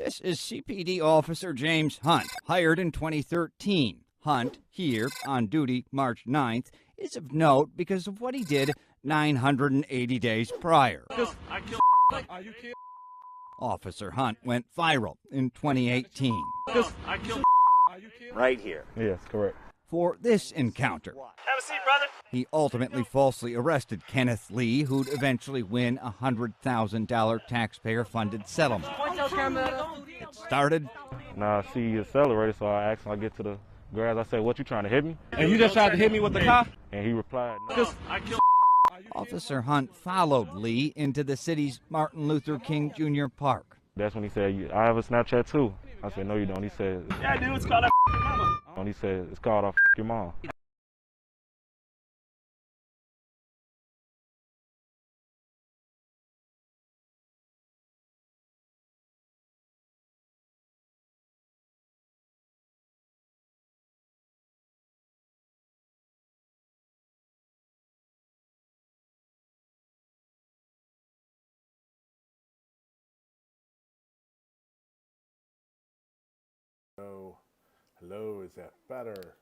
This is CPD Officer James Hunt, hired in 2013. Hunt, here on duty March 9th, is of note because of what he did 980 days prior. Officer Hunt went viral in 2018. Right here. Yes, correct. For this encounter, Have a seat, brother. he ultimately falsely arrested Kenneth Lee, who'd eventually win a $100,000 taxpayer-funded settlement. It started Now I see you accelerated, so I asked him, I get to the grass, I said, what, you trying to hit me? And you just tried to hit me with the car? And he replied, no. Officer Hunt followed Lee into the city's Martin Luther King Jr. Park. That's when he said, I have a Snapchat too. I said, no you don't. He said, Yeah, dude, it's called a mama. and he said, it's called F your mom. Hello, is that better?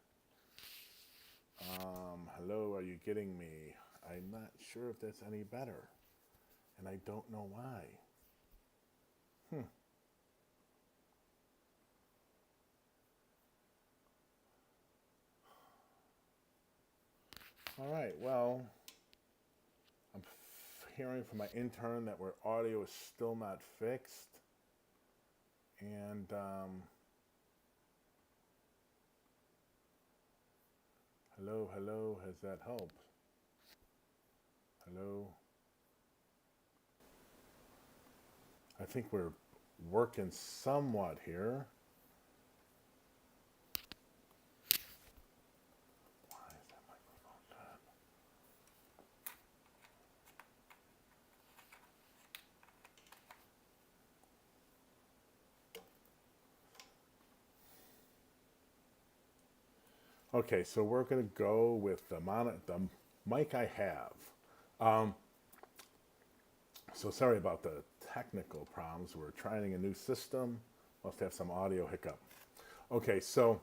Hello, are you getting me? I'm not sure if that's any better, and I don't know why. All right, well, I'm hearing from my intern that our audio is still not fixed, and hello, has that helped? Hello? I think we're working somewhat here. Why is that microphone dead? Okay, so we're going to go with the mic I have. So sorry about the technical problems. We're trying a new system. Must have some audio hiccup. Okay, so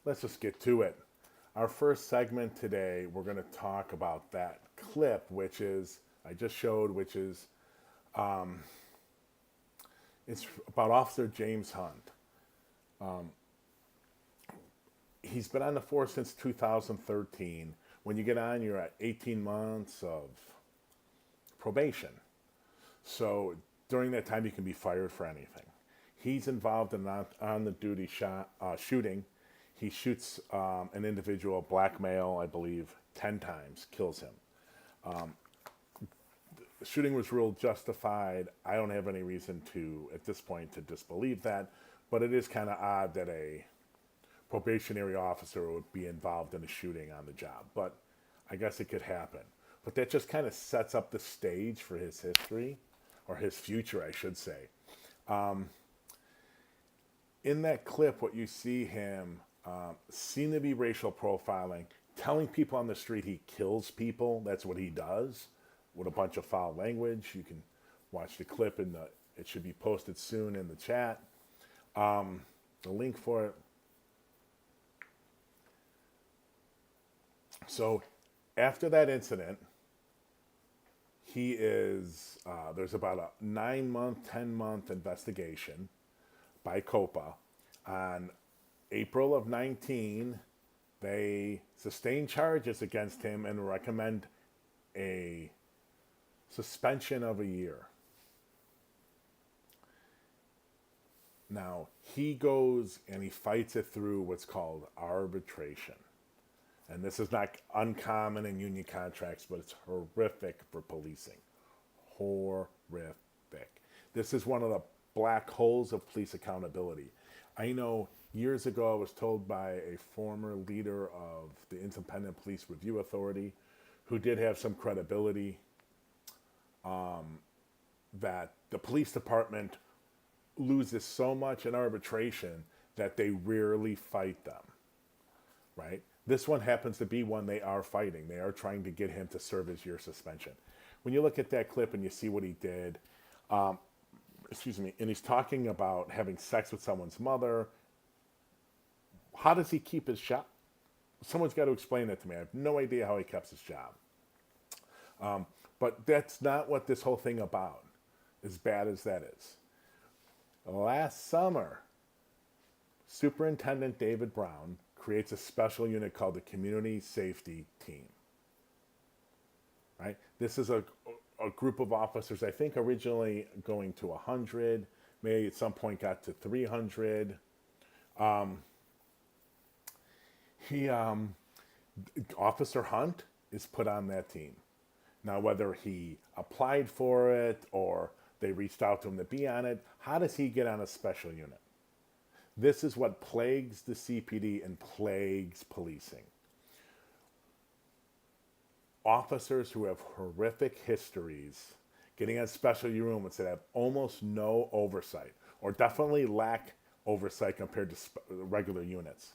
let's just get to it. Our first segment today, we're going to talk about that clip, which is, I just showed, which is, it's about Officer James Hunt. He's been on the force since 2013. When you get on, you're at 18 months of probation. So during that time, you can be fired for anything. He's involved in on-the-duty shooting. He shoots an individual, black male, I believe, 10 times, kills him. The shooting was ruled justified. I don't have any reason to, at this point, to disbelieve that, but it is kind of odd that a probationary officer would be involved in a shooting on the job, but I guess it could happen. But that just kind of sets up the stage for his history, or his future, I should say. In that clip, what you see him seem to be racial profiling, telling people on the street he kills people. That's what he does, with a bunch of foul language. You can watch the clip, it should be posted soon in the chat. The link for it. So after that incident, he is, there's about a 9-month, 10-month investigation by COPA. On April of 19, they sustain charges against him and recommend a suspension of a year. Now, he goes and he fights it through what's called arbitration. And this is not uncommon in union contracts, but it's horrific for policing. Horrific. This is one of the black holes of police accountability. I know years ago I was told by a former leader of the Independent Police Review Authority, who did have some credibility, that the police department loses so much in arbitration that they rarely fight them, right? This one happens to be one they are fighting. They are trying to get him to serve his year suspension. When you look at that clip and you see what he did, excuse me, and he's talking about having sex with someone's mother. How does he keep his job? Someone's got to explain that to me. I have no idea how he kept his job. But that's not what this whole thing about, as bad as that is. Last summer, Superintendent David Brown creates a special unit called the Community Safety Team. Right? This is a group of officers, I think originally going to 100, maybe at some point got to 300. Officer Hunt is put on that team. Now, whether he applied for it or they reached out to him to be on it, how does he get on a special unit? This is what plagues the CPD and plagues policing. Officers who have horrific histories getting on special units that have almost no oversight, or definitely lack oversight compared to regular units.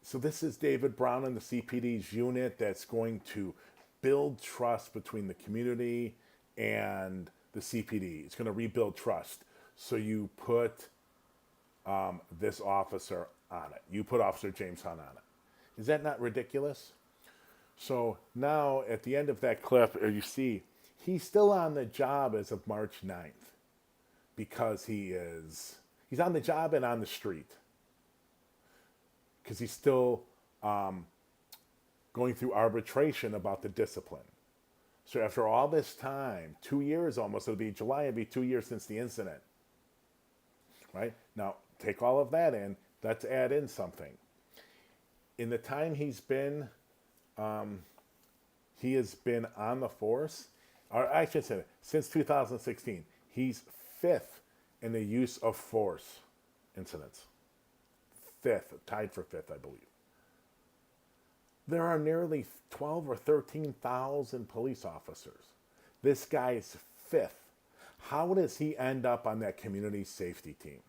So this is David Brown and the CPD's unit that's going to build trust between the community and the CPD. It's going to rebuild trust. So you put this officer on it. You put Officer James Hunt on it. Is that not ridiculous? So now at the end of that clip, you see he's still on the job as of March 9th because he's on the job and on the street. Because he's still going through arbitration about the discipline. So after all this time, 2 years almost, it'll be July, it'll be 2 years since the incident. Right? Now, take all of that in, let's add in something. In the time he has been on the force, or I should say, since 2016, he's 5th in the use of force incidents. 5th, tied for 5th, I believe. There are nearly 12 or 13,000 police officers. This guy is 5th. How does he end up on that community safety team?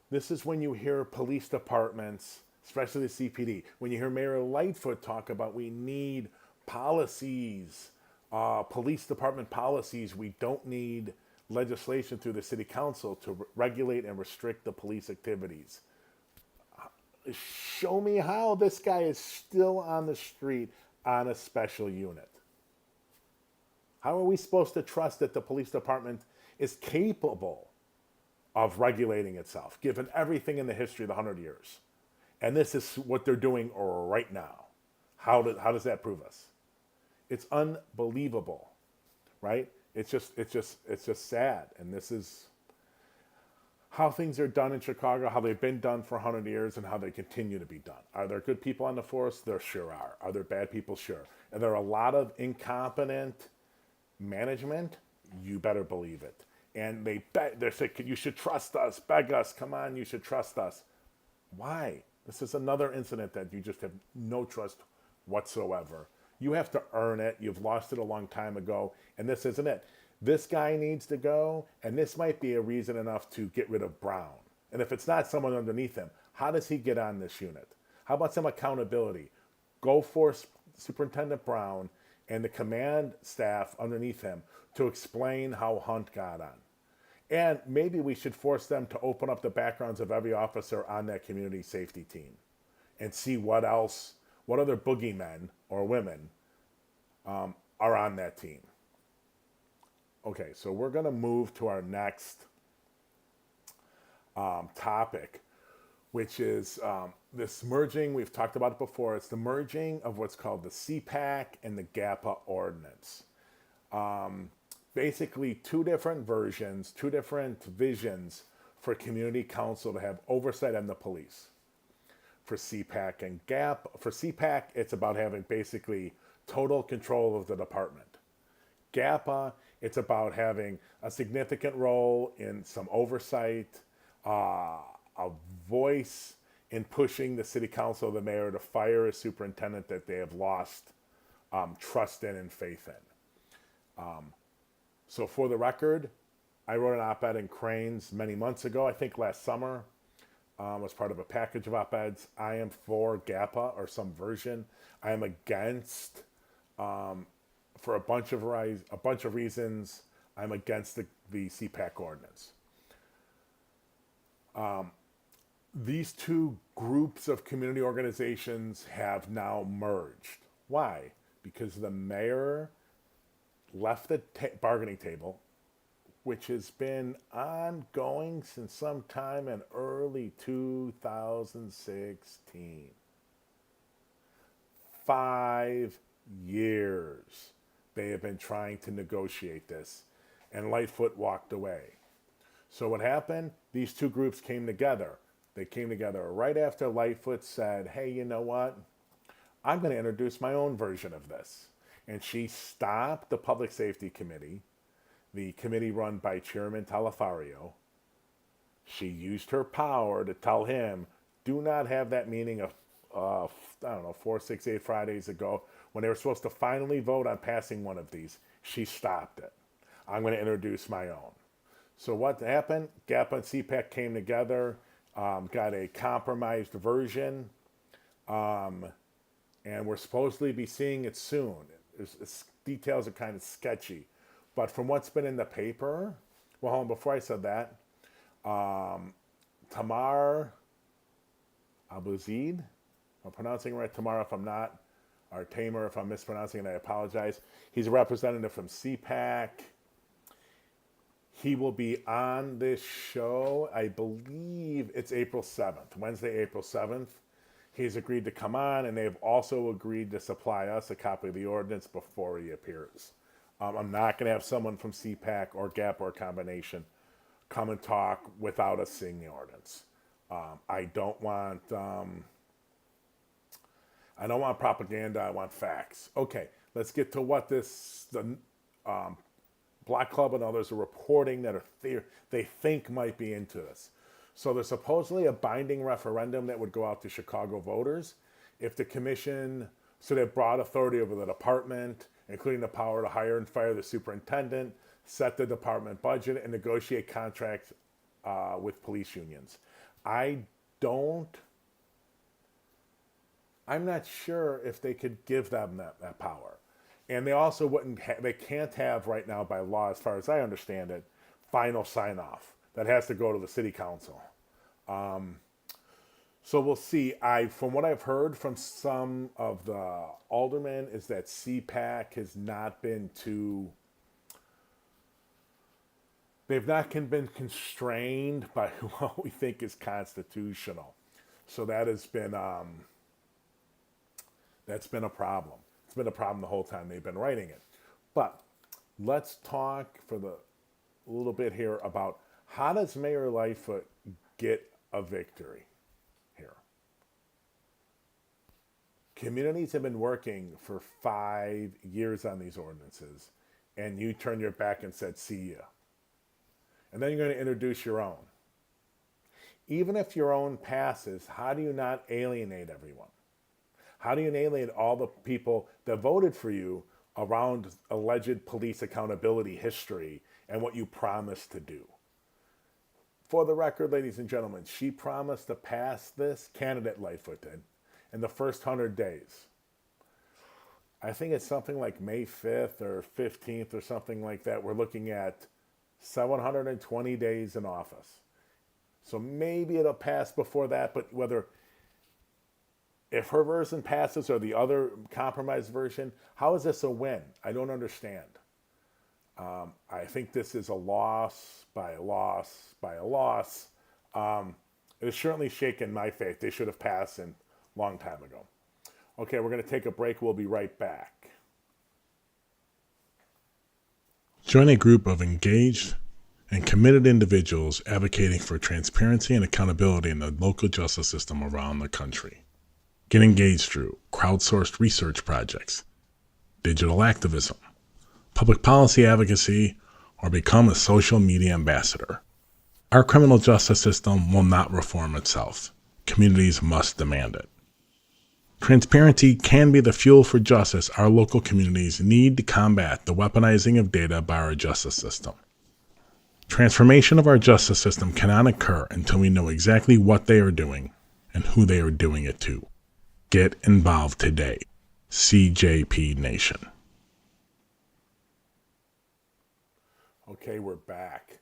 This is when you hear police departments, especially the CPD, when you hear Mayor Lightfoot talk about we need policies, police department policies, we don't need legislation through the city council to regulate and restrict the police activities. Show me how this guy is still on the street on a special unit. How are we supposed to trust that the police department is capable of regulating itself, given everything in the history of the 100 years? And this is what they're doing right now. How does that prove us? It's unbelievable, right? It's just sad. And this is how things are done in Chicago, how they've been done for 100 years, and how they continue to be done. Are there good people on the force? There sure are. Are there bad people? Sure. And there are a lot of incompetent management? You better believe it. And they say, you should trust us, beg us, come on, you should trust us. Why? This is another incident that you just have no trust whatsoever. You have to earn it. You've lost it a long time ago, and this isn't it. This guy needs to go, and this might be a reason enough to get rid of Brown. And if it's not someone underneath him, how does he get on this unit? How about some accountability? Go force Superintendent Brown and the command staff underneath him to explain how Hunt got on. And maybe we should force them to open up the backgrounds of every officer on that community safety team and see what other boogeymen or women are on that team. Okay, so we're going to move to our next topic, which is this merging. We've talked about it before. It's the merging of what's called the CPAC and the GAPA Ordinance. Basically, two different versions, two different visions for community council to have oversight on the police. For CPAC and GAPA, for CPAC, it's about having basically total control of the department. GAPA, it's about having a significant role in some oversight, a voice in pushing the city council or the mayor to fire a superintendent that they have lost trust in and faith in. So for the record, I wrote an op-ed in Cranes many months ago, I think last summer, as part of a package of op-eds. I am for GAPA or some version. I am against for a bunch of reasons, I'm against the CPAC ordinance. These two groups of community organizations have now merged. Why? Because the mayor left the bargaining table, which has been ongoing since sometime in early 2016. 5 years they have been trying to negotiate this, and Lightfoot walked away. So what happened? These two groups came together. They came together right after Lightfoot said, hey, you know what? I'm going to introduce my own version of this. And she stopped the Public Safety Committee, the committee run by Chairman Talafario. She used her power to tell him, do not have that meeting of, 4, 6, 8 Fridays ago when they were supposed to finally vote on passing one of these. She stopped it. I'm going to introduce my own. So what happened? GAPA and CPAC came together, got a compromised version, and we're supposedly be seeing it soon. Details are kind of sketchy. But from what's been in the paper, well, hold on, before I said that, Tamar Abuzid, I'm pronouncing it right, Tamar if I'm not, or Tamer if I'm mispronouncing it, I apologize. He's a representative from CPAC. He will be on this show, I believe it's April 7th, Wednesday, April 7th. He's agreed to come on, and they've also agreed to supply us a copy of the ordinance before he appears. I'm not going to have someone from CPAC or GAP or a combination come and talk without us seeing the ordinance. I don't want propaganda. I want facts. Okay, let's get to what the Black Club and others are reporting that they think might be into this. So there's supposedly a binding referendum that would go out to Chicago voters if the commission, so they have broad authority over the department, including the power to hire and fire the superintendent, set the department budget, and negotiate contracts with police unions. I'm not sure if they could give them that power. And they also they can't have right now by law, as far as I understand it, final sign off. That has to go to the city council. So we'll see. From what I've heard from some of the aldermen is that CPAC has not been they've not been constrained by what we think is constitutional. So that has been, that's been a problem. It's been a problem the whole time they've been writing it. But let's talk for a little bit here about how does Mayor Lightfoot get a victory here? Communities have been working for 5 years on these ordinances, and you turn your back and said, see ya. And then you're going to introduce your own. Even if your own passes, how do you not alienate everyone? How do you alienate all the people that voted for you around alleged police accountability history and what you promised to do? For the record, ladies and gentlemen, she promised to pass this, candidate Lightfoot did, in the first 100 days. I think it's something like May 5th or 15th or something like that. We're looking at 720 days in office. So maybe it'll pass before that, but if her version passes or the other compromise version, how is this a win? I don't understand. I think this is a loss by a loss by a loss. It has certainly shaken my faith. They should have passed a long time ago. Okay, we're going to take a break. We'll be right back. Join a group of engaged and committed individuals advocating for transparency and accountability in the local justice system around the country. Get engaged through crowdsourced research projects, digital activism, public policy advocacy, or become a social media ambassador. Our criminal justice system will not reform itself. Communities must demand it. Transparency can be the fuel for justice our local communities need to combat the weaponizing of data by our justice system. Transformation of our justice system cannot occur until we know exactly what they are doing and who they are doing it to. Get involved today. CJP Nation. Okay, we're back.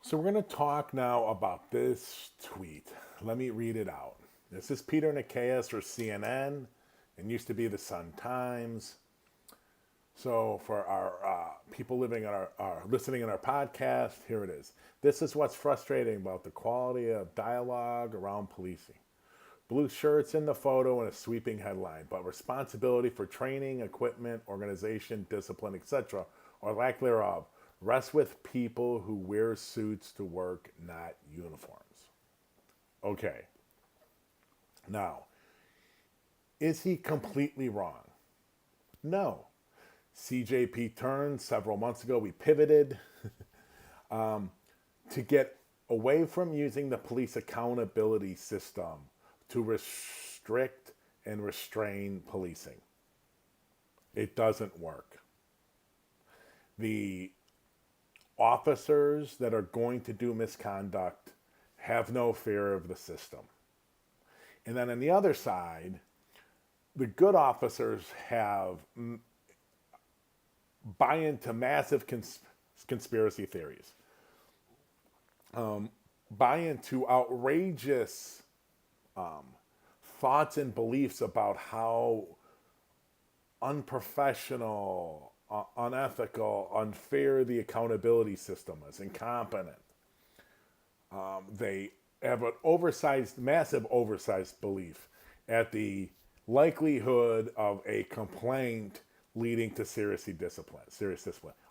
So we're going to talk now about this tweet. Let me read it out. This is Peter Nikias for CNN and used to be the Sun Times. So for our people living on listening in our podcast, here it is. This is what's frustrating about the quality of dialogue around policing. Blue shirts in the photo and a sweeping headline, but responsibility for training, equipment, organization, discipline, etc., or lack thereof, rests with people who wear suits to work, not uniforms. Okay. Now, is he completely wrong? No. CJP turned several months ago. We pivoted to get away from using the police accountability system to restrict and restrain policing. It doesn't work. The officers that are going to do misconduct have no fear of the system. And then on the other side, the good officers buy into massive conspiracy theories, buy into outrageous thoughts and beliefs about how unprofessional, unethical, unfair the accountability system is, incompetent. They have an massive oversized belief at the likelihood of a complaint leading to serious discipline.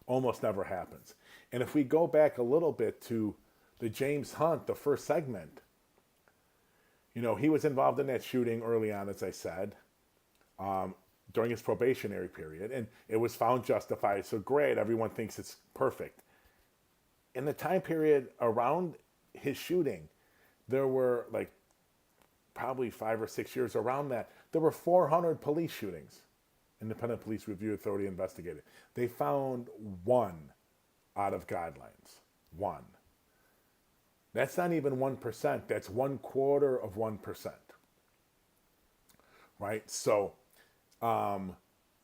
Almost never happens. And if we go back a little bit to the James Hunt, the first segment, he was involved in that shooting early on, as I said, during his probationary period, and it was found justified. So great, everyone thinks it's perfect. In the time period around his shooting, there were probably 5 or 6 years around that, there were 400 police shootings. Independent Police Review Authority investigated. They found one out of guidelines. One. That's not even 1%. That's 0.25%. Right? So,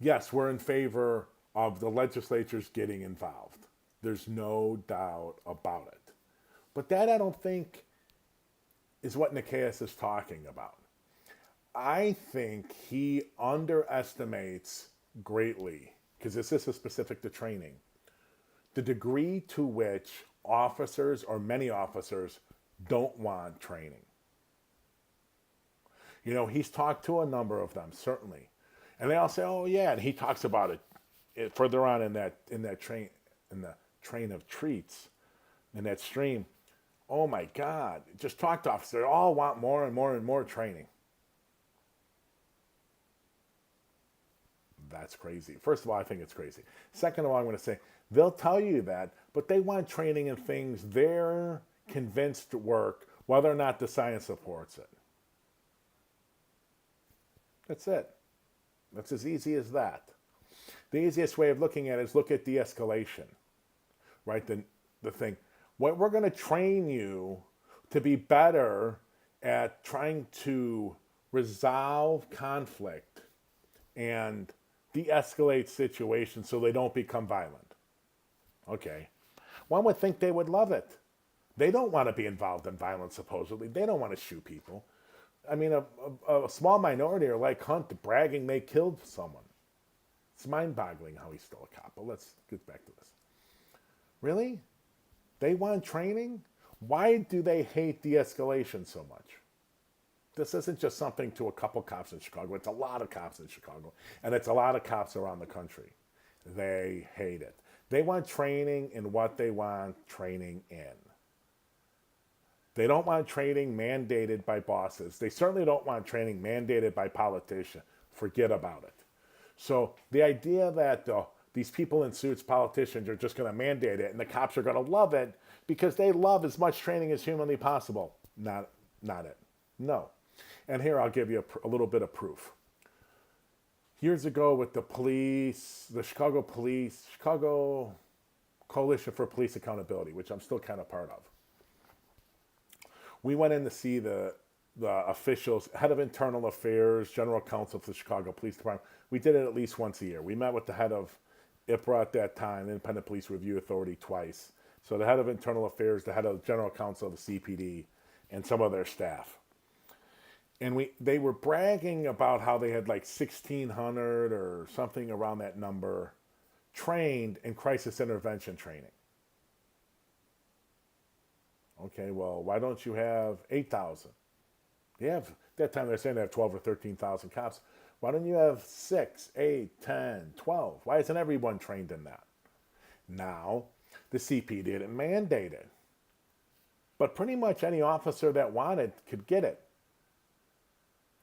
yes, we're in favor of the legislatures getting involved. There's no doubt about it. But that, I don't think, is what Nikias is talking about. I think he underestimates greatly, because this is specific to training, the degree to which officers, or many officers, don't want training. He's talked to a number of them, certainly. And they all say, oh yeah, and he talks about it further on in the train of treats, in that stream. Oh my God, just talk to officers. They all want more and more and more training. That's crazy. First of all, I think it's crazy. Second of all, I'm going to say, they'll tell you that, but they want training in things they're convinced work, whether or not the science supports it. That's it. That's as easy as that. The easiest way of looking at it is look at de-escalation, right? The thing. We're going to train you to be better at trying to resolve conflict and de-escalate situations so they don't become violent. Okay. One would think they would love it. They don't want to be involved in violence, supposedly. They don't want to shoot people. I mean, a small minority are like Hunt, bragging they killed someone. It's mind-boggling how he stole a cop. But let's get back to this. Really? They want training? Why do they hate de-escalation so much? This isn't just something to a couple cops in Chicago. It's a lot of cops in Chicago. And it's a lot of cops around the country. They hate it. They want training in what they want training in. They don't want training mandated by bosses. They certainly don't want training mandated by politicians. Forget about it. So the idea that these people in suits, politicians, are just going to mandate it and the cops are going to love it because they love as much training as humanly possible. Not it. No. And here I'll give you a little bit of proof. Years ago with the police, the Chicago Coalition for Police Accountability, which I'm still kind of part of. We went in to see the officials, head of internal affairs, general counsel for the Chicago Police Department. We did it at least once a year. We met with the head of IPRA at that time, Independent Police Review Authority, twice. So the head of internal affairs, the head of the general counsel of the CPD, and some of their staff. And they were bragging about how they had like 1,600 or something around that number trained in crisis intervention training. Okay, well, why don't you have 8,000? They have, at that time they're saying they have 12 or 13,000 cops. Why don't you have 6, 8, 10, 12? Why isn't everyone trained in that? Now, the CP didn't mandate it. But pretty much any officer that wanted could get it.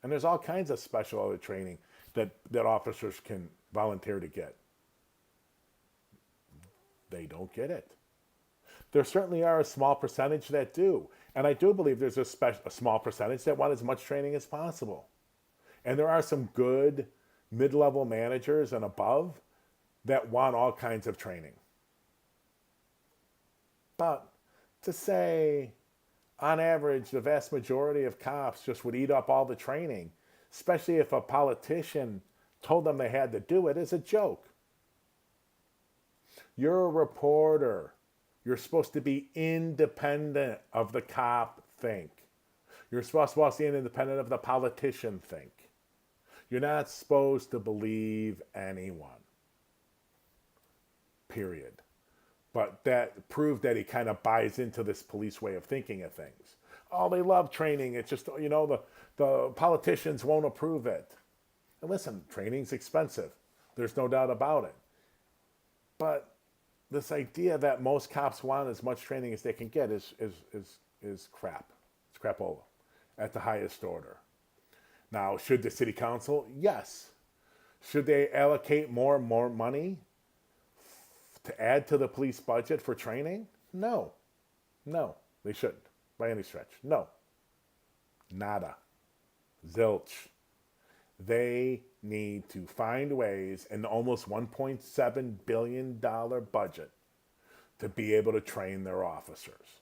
And there's all kinds of special other training that officers can volunteer to get. They don't get it. There certainly are a small percentage that do. And I do believe there's a small percentage that want as much training as possible. And there are some good mid-level managers and above that want all kinds of training. But to say, on average, the vast majority of cops just would eat up all the training, especially if a politician told them they had to do it, is a joke. You're a reporter. You're supposed to be independent of the cop think. You're supposed to be independent of the politician think. You're not supposed to believe anyone. Period. But that proved that he kind of buys into this police way of thinking of things. Oh, they love training. It's just, the politicians won't approve it. And listen, training's expensive. There's no doubt about it. But this idea that most cops want as much training as they can get is crap. It's crapola at the highest order. Now, should the city council? Yes. Should they allocate more money to add to the police budget for training? No. No, they shouldn't by any stretch. No. Nada. Zilch. They need to find ways in the almost $1.7 billion budget to be able to train their officers.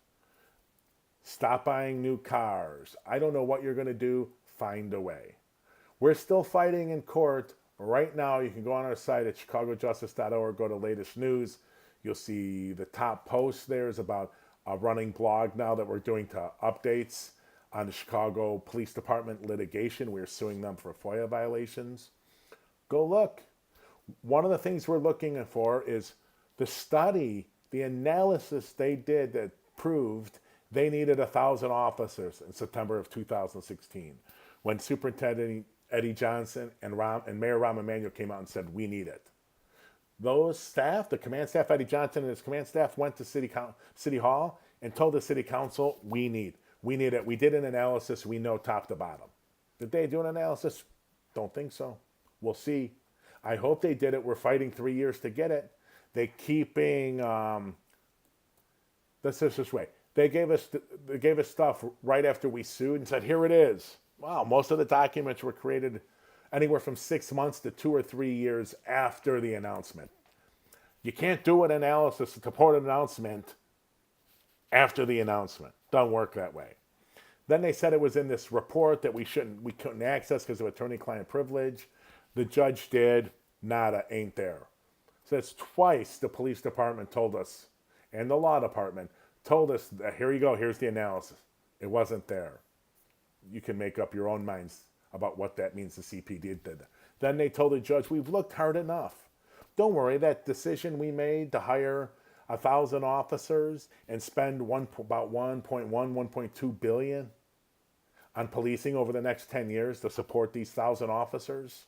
Stop buying new cars. I don't know what you're going to do. Find a way. We're still fighting in court. Right now, you can go on our site at chicagojustice.org, go to latest news. You'll see the top post there is about a running blog now that we're doing to updates on the Chicago Police Department litigation. We're suing them for FOIA violations. Go look. One of the things we're looking for is the study, the analysis they did that proved they needed 1,000 officers in September of 2016 when Superintendent Eddie Johnson and Mayor Rahm Emanuel came out and said, we need it. Those staff, the command staff, Eddie Johnson and his command staff went to City Hall and told the City Council, we need it. We did an analysis. We know top to bottom. Did they do an analysis? Don't think so. We'll see. I hope they did it. We're fighting 3 years to get it. They keeping, let's just this way. They gave us stuff right after we sued and said, here it is. Wow, most of the documents were created anywhere from 6 months to 2 or 3 years after the announcement. You can't do an analysis, a support announcement after the announcement. Doesn't work that way. Then they said it was in this report that we couldn't access because of attorney-client privilege. The judge did. Nada, ain't there. So that's twice the police department told us, and the law department told us that here you go, here's the analysis. It wasn't there. You can make up your own minds about what that means the CPD did. Then they told the judge, we've looked hard enough. Don't worry, that decision we made to hire 1,000 officers and spend about 1.2 billion on policing over the next 10 years to support these 1,000 officers.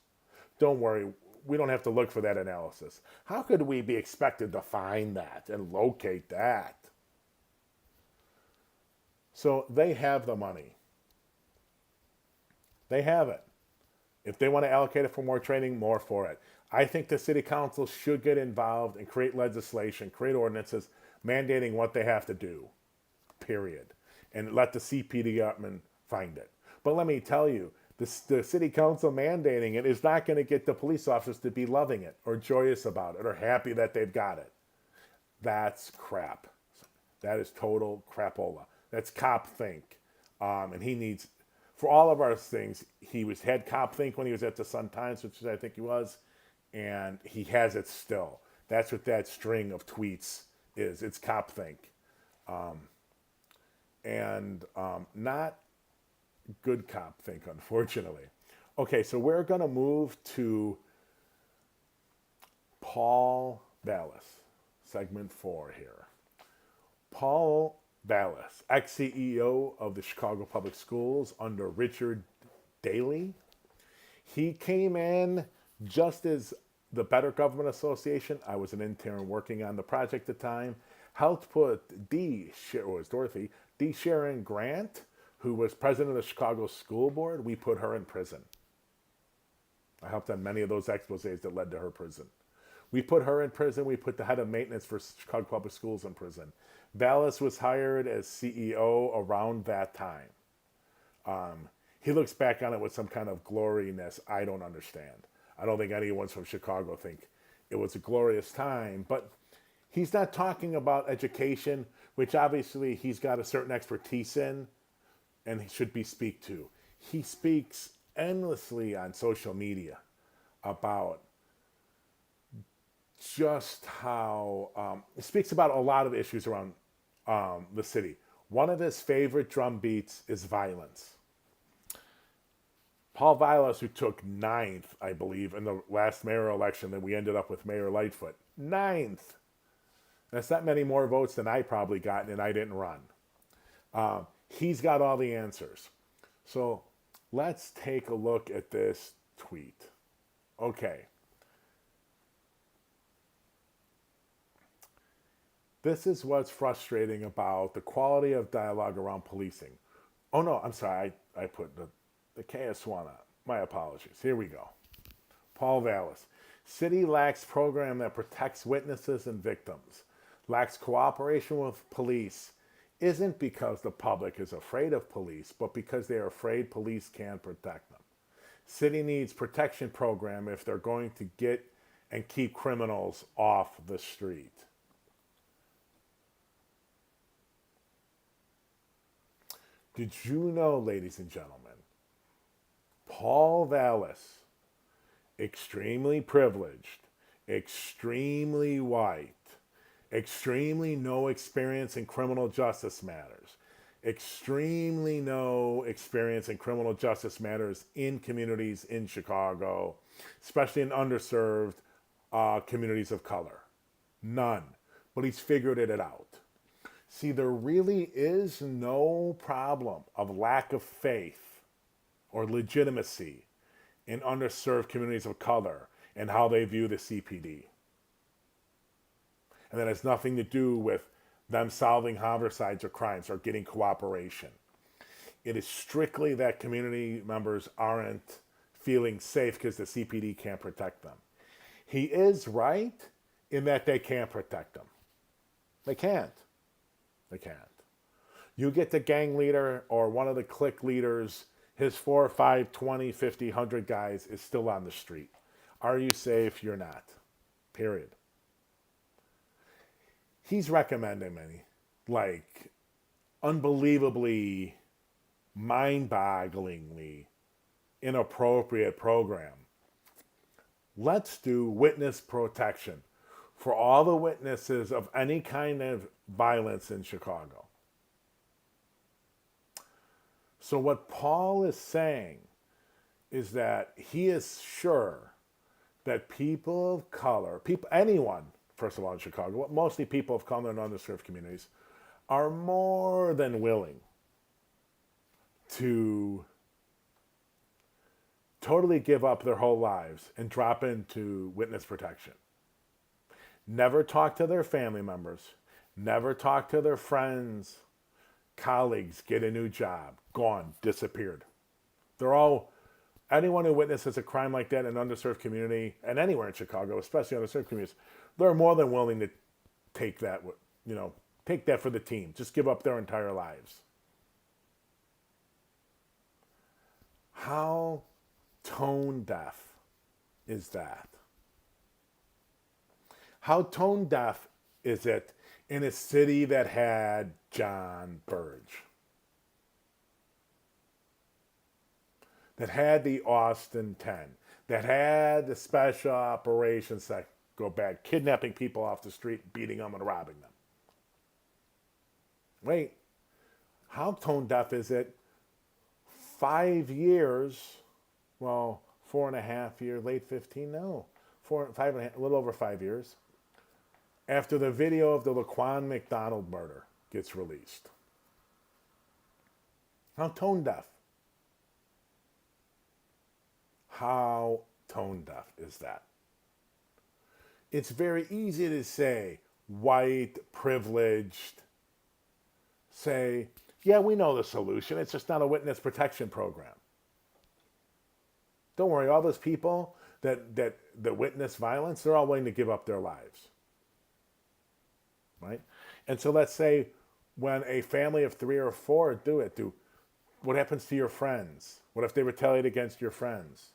Don't worry, we don't have to look for that analysis. How could we be expected to find that and locate that? So they have the money. They have it. If they want to allocate it for more training, more for it. I think the city council should get involved and create legislation, create ordinances mandating what they have to do, period. And let the CPD government find it. But let me tell you, the city council mandating it is not going to get the police officers to be loving it or joyous about it or happy that they've got it. That's crap. That is total crapola. That's cop think. And he needs, for all of our things, he had cop think when he was at the Sun-Times, which I think he was, and he has it still. That's what that string of tweets is. It's copthink. Not good copthink, unfortunately. Okay, so we're going to move to Paul Vallas, segment 4 here. Paul Vallas, ex-CEO of the Chicago Public Schools under Richard Daley. He came in just as the Better Government Association, I was an intern working on the project at the time, helped put D. Sharon Grant, who was president of the Chicago School Board, we put her in prison. I helped on many of those exposés that led to her prison. We put her in prison. We put the head of maintenance for Chicago Public Schools in prison. Vallas was hired as CEO around that time. He looks back on it with some kind of gloriness I don't understand. I don't think anyone from Chicago think it was a glorious time, but he's not talking about education, which obviously he's got a certain expertise in and he should be speak to. He speaks endlessly on social media about just how, he speaks about a lot of issues around the city. One of his favorite drum beats is violence. Paul Vallas, who took 9th, I believe, in the last mayoral election that we ended up with Mayor Lightfoot. 9th. That's not many more votes than I probably got, and I didn't run. He's got all the answers. So let's take a look at this tweet. Okay. This is what's frustrating about the quality of dialogue around policing. Oh, no, I'm sorry. I put the KS1 on. My apologies. Here we go. Paul Vallas. City lacks program that protects witnesses and victims. Lacks cooperation with police. Isn't because the public is afraid of police, but because they are afraid police can't protect them. City needs protection program if they're going to get and keep criminals off the street. Did you know, ladies and gentlemen, Paul Vallas, extremely privileged, extremely white, extremely no experience in criminal justice matters, extremely no experience in criminal justice matters in communities in Chicago, especially in underserved communities of color. None. But he's figured it out. See, there really is no problem of lack of faith or legitimacy in underserved communities of color and how they view the CPD. And that has nothing to do with them solving homicides or crimes or getting cooperation. It is strictly that community members aren't feeling safe because the CPD can't protect them. He is right in that they can't protect them. They can't. They can't. You get the gang leader or one of the clique leaders, his 4, 5, 20, 50, 100 guys is still on the street. Are you safe? You're not. Period. He's recommending many, like, unbelievably, mind-bogglingly inappropriate program. Let's do witness protection for all the witnesses of any kind of violence in Chicago. So what Paul is saying is that he is sure that people of color, anyone, first of all in Chicago, but mostly people of color in underserved communities, are more than willing to totally give up their whole lives and drop into witness protection. Never talk to their family members, never talk to their friends, colleagues, get a new job, gone, disappeared. Anyone who witnesses a crime like that in an underserved community, and anywhere in Chicago, especially underserved communities, they're more than willing to take that, take that for the team. Just give up their entire lives. How tone deaf is that? How tone deaf is it in a city that had John Burge? That had the Austin 10, that had the Special Operations go back, kidnapping people off the street, beating them and robbing them. Wait, how tone deaf is it? 5 years, well, 4.5 years, late 15, no, 5.5, a little over 5 years, after the video of the Laquan McDonald murder gets released. How tone deaf? How tone deaf is that? It's very easy to say, white, privileged, say, yeah, we know the solution. It's just not a witness protection program. Don't worry, all those people that witness violence, they're all willing to give up their lives. Right? And so let's say when a family of 3 or 4 do it, what happens to your friends? What if they retaliate against your friends?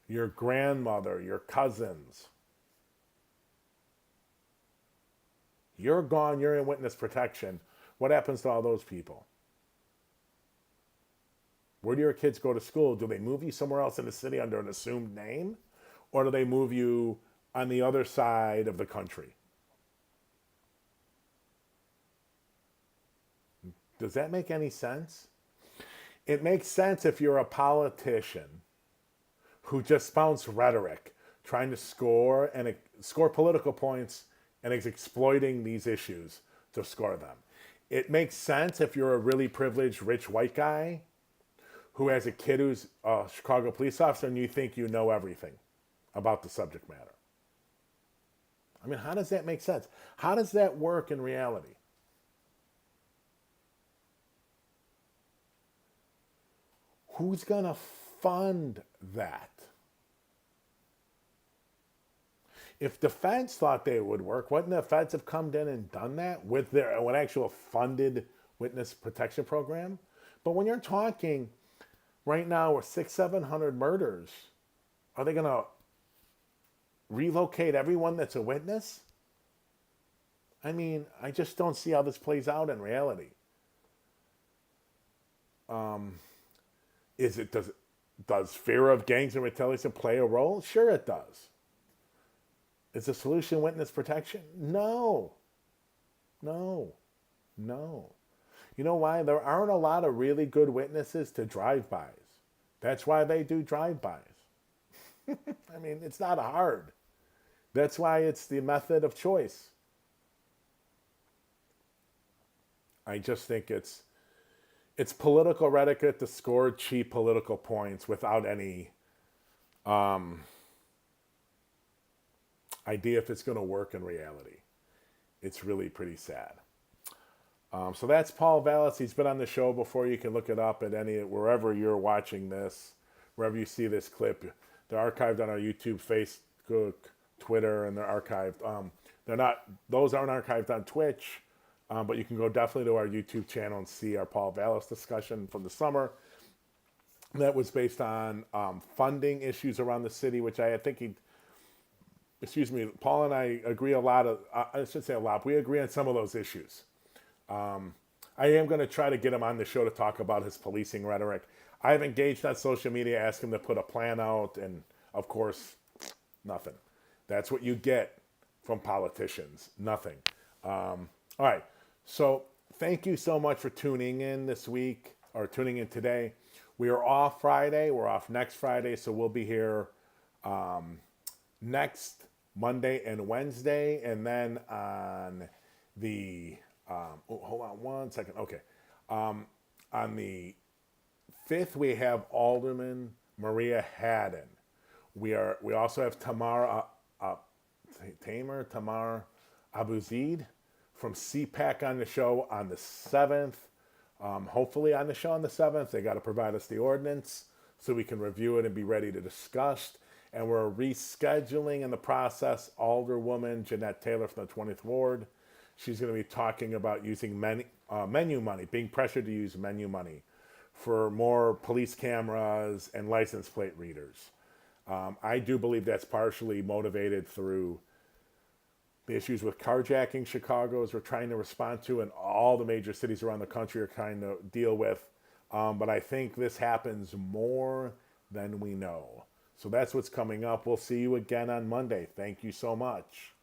Your grandmother, your cousins? You're gone, you're in witness protection. What happens to all those people? Where do your kids go to school? Do they move you somewhere else in the city under an assumed name? Or do they move you on the other side of the country? Does that make any sense? It makes sense if you're a politician who just spouts rhetoric, trying to score political points and is exploiting these issues to score them. It makes sense if you're a really privileged, rich white guy who has a kid who's a Chicago police officer and you think you know everything about the subject matter. I mean, how does that make sense? How does that work in reality? Who's going to fund that? If defense thought they would work, wouldn't the feds have come in and done that with an actual funded witness protection program? But when you're talking right now with 600-700 murders, are they going to relocate everyone that's a witness? I mean, I just don't see how this plays out in reality. Does fear of gangs and retaliation play a role? Sure it does. Is the solution witness protection? No. You know why? There aren't a lot of really good witnesses to drive-bys. That's why they do drive-bys. I mean, it's not hard. That's why it's the method of choice. I just think it's political rhetoric to score cheap political points without any idea if it's going to work in reality. It's really pretty sad. So that's Paul Vallas. He's been on the show before. You can look it up at wherever you're watching this, wherever you see this clip. They're archived on our YouTube, Facebook, Twitter, and they're archived. Those aren't archived on Twitch, but you can go definitely to our YouTube channel and see our Paul Vallas discussion from the summer. That was based on funding issues around the city, which I think Paul and I agree a lot of, I should say a lot, we agree on some of those issues. I am going to try to get him on the show to talk about his policing rhetoric. I've engaged on social media, asked him to put a plan out, and of course, nothing. That's what you get from politicians, nothing. All right, so thank you so much for tuning in this week, or tuning in today. We are off Friday, we're off next Friday, so we'll be here next Monday and Wednesday, and then on the hold on one second. Okay, on the 5th we have Alderman Maria Haddon. We also have Tamar Abuzaid from CPAC on the show on the 7th. Hopefully on the show on the 7th. They got to provide us the ordinance so we can review it and be ready to discuss. And we're rescheduling in the process Alderwoman Jeanette Taylor from the 20th Ward. She's going to be talking about using menu money, being pressured to use menu money for more police cameras and license plate readers. I do believe that's partially motivated through the issues with carjacking Chicago's we're trying to respond to, and all the major cities around the country are trying to deal with. But I think this happens more than we know. So that's what's coming up. We'll see you again on Monday. Thank you so much.